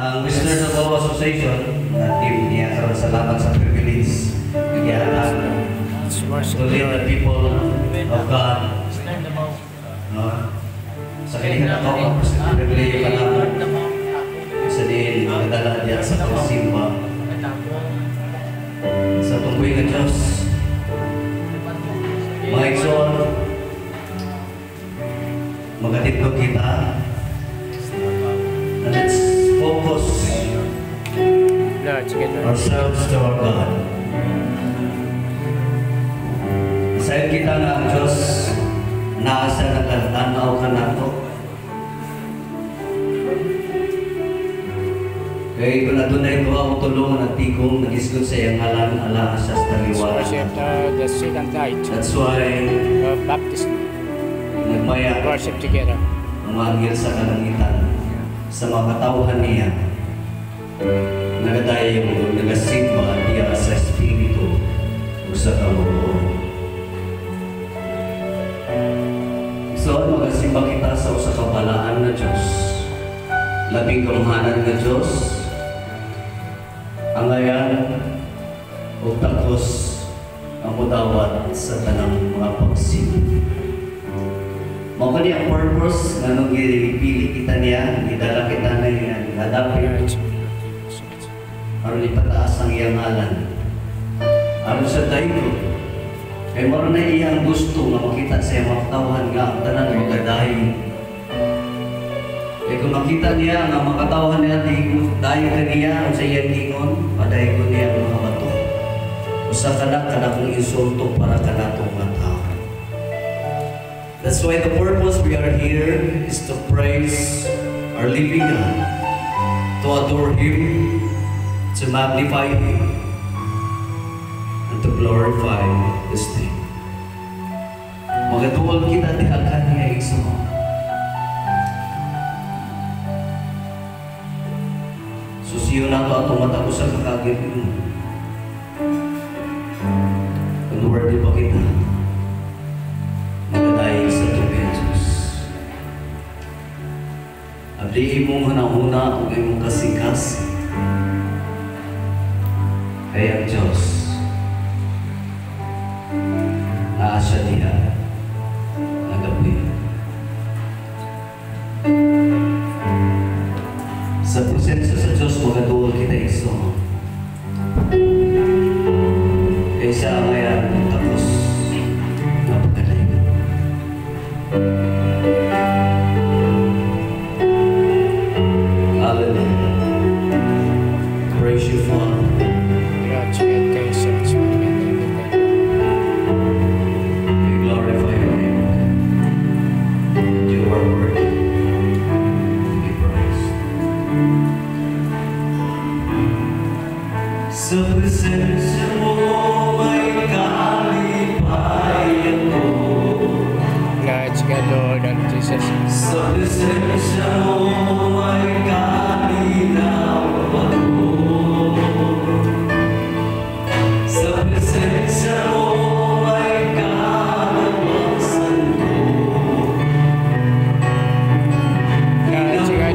Ang Western Law Association, na team niya karon sa laban sa privilege, nagyahatag to lead the people of God. No? Sa kanilang ako, ang privilege ka naman. Isa din, magdala diya sa pagsimba. Sa tungkoy ng Diyos. Mga igsoon, magatid ko kita. And let's focus ourselves to our God. Sa kita nga ang Diyos, naasa nagkatanaw ka na ito. Kaya kung natunay ko ako tulong at tikong nag-isgot sa iyang ngalan, ala asas taliwala. The second night That's why of baptism, nagmaya worship together. ang mga anghel sa kalangitan sa mga katauhan niya. Nagadayo mo, nagasimba niya sa Espiritu o sa kaloob. So, magasimba kita sa usa ka balaan na Diyos. Labing kamuhanan na Diyos. Ang ayan o takos ang mudawat sa tanang mga pagsimba. Mao kani ang purpose nga nung gipili kita niya, gidala kita na yan, hadapin aron ipataas ang iyang ngalan. Aron sa dayto, kay mao na iyang gusto nga makita sa iyang makatawhan nga ang tanan magadayon. Kaya kung makita niya nga makatawhan niya dayon kaniya ang sa iyang ingon, padayon ko niya ang mga bato. Usa kana kung insulto para kanatong mga tao. That's why the purpose we are here is to praise our living God, to adore Him, to magnify Him, and to glorify His name. Magatuol kita di akan niya iso. Susiyo na ito atong mata ko sa kakagin mo. Kung worthy pa kita, magadaig sa tubig Diyos. Abdiin mo hunang-huna kung ay mong kasing-kasi. Kaya ang Diyos, naasya niya ang gabi. Sa proseso sa Diyos, magaduol kita iso. Kaya siya ang ayan, tapos napagaling. Hallelujah. Praise you, Father. We glorify your name. You are worthy to be praised. Sa presensya mo may kalipayan ko. Lord and Jesus. Sa presensya mo may kalinaw ako. Sa presensya mo may kalawasan ko.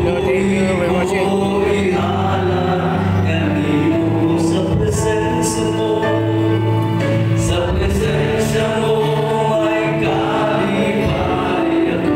Lord, thank you. We worship you. Sa presensya mo may kalipay ako.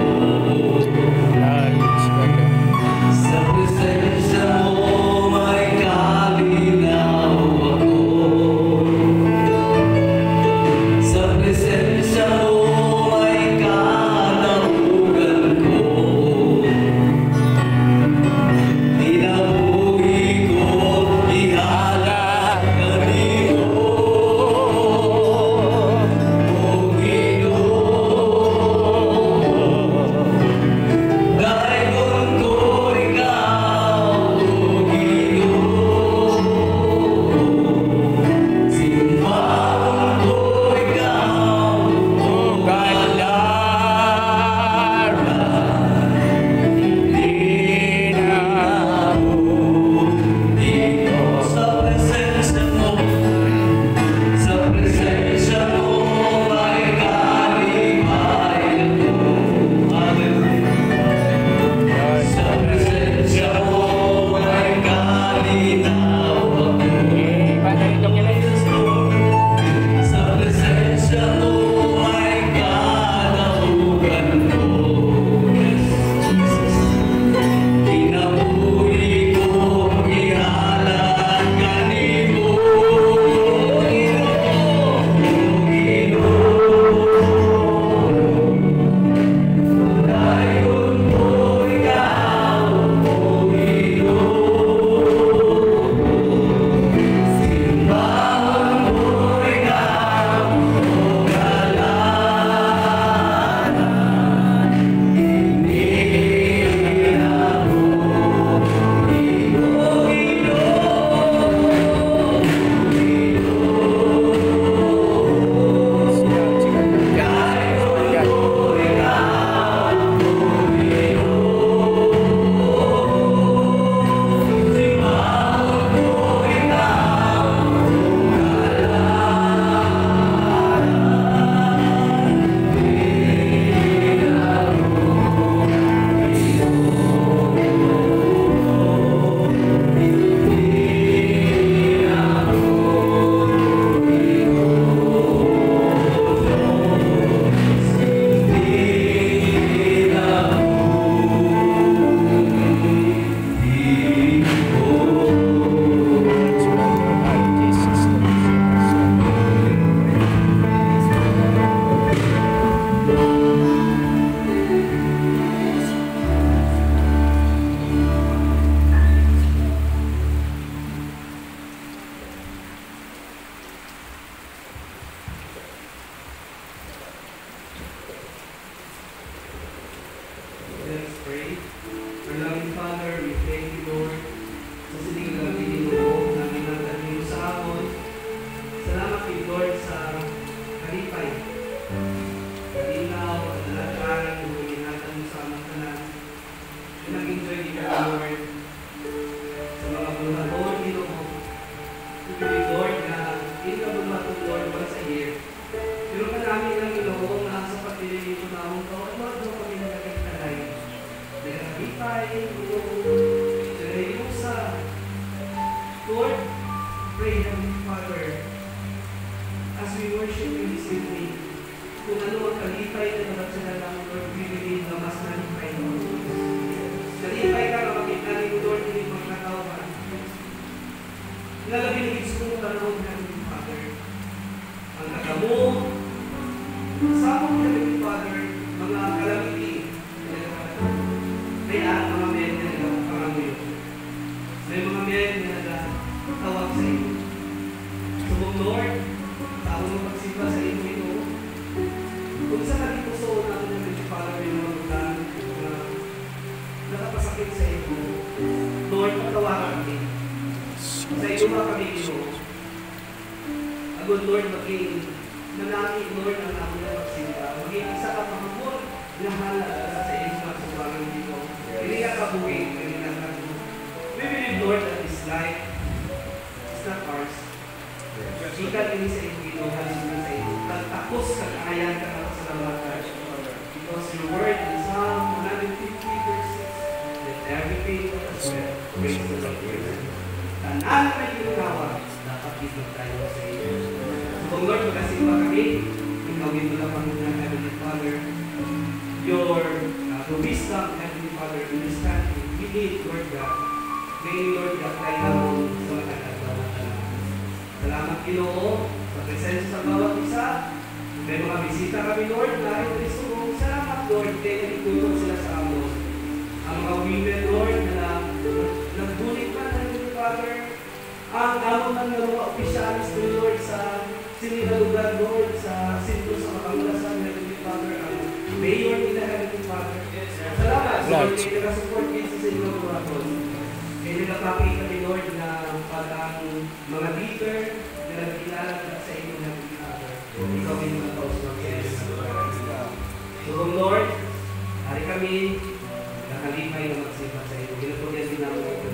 May mga men na nagtawag sa iyo. Subong Lord, tao mo pagsimba sa iyo ito. Kung sa kami puso na ako namin para may mga bulan na nakapasakit sa iyo, Lord, patawaran kami. Sa iyo mga kami ito. Agad Lord, maging nanangin Lord ang ako na pagsimba. Maging isa ka pangapon na halaga sa iyo mga subangan dito. Hindi ka kabuhin, hindi ka kabuhin. We believe Lord that this life is not ours. Ikan ini sa iyo ito, halimunan sa iyo. Tapos kakayan ka na sa laman. Because your word in Psalm 150 verse 6 that everything is well. Praise the Lord. Tanan na ginagawa, dapat dito tayo sa iyo. So Lord, magkasimba kami. Ikaw dito na Panginoon, Heavenly Father. Your wisdom, Heavenly Father, understanding. We need, Lord God. May Lord God, tayo naman sa matagagawa talaga. Salamat Ginoo sa presensya sa bawat isa. May mga bisita kami, Lord, na ito isuong. Salamat, Lord, kaya nagtutulong sila sa amon. Ang mga women, Lord, na nagbulit na, Heavenly Father, ang amon ng mga opisyalis ko, Lord, sa sinilalugan, Lord, sa sintro sa Makangulasan, Heavenly Father, ang mayor nila, Heavenly Father. Salamat, Lord, kaya nag-support din sa inyong mga Lord. Kaya nagpapakita kami, Lord, na parang mga leader na nagkilala sa inyo, Heavenly Father. Ikaw ay mga taos ng Kaya. So, Lord, hari kami, nakalimay na magsimba sa inyo. Ginapagyan din namin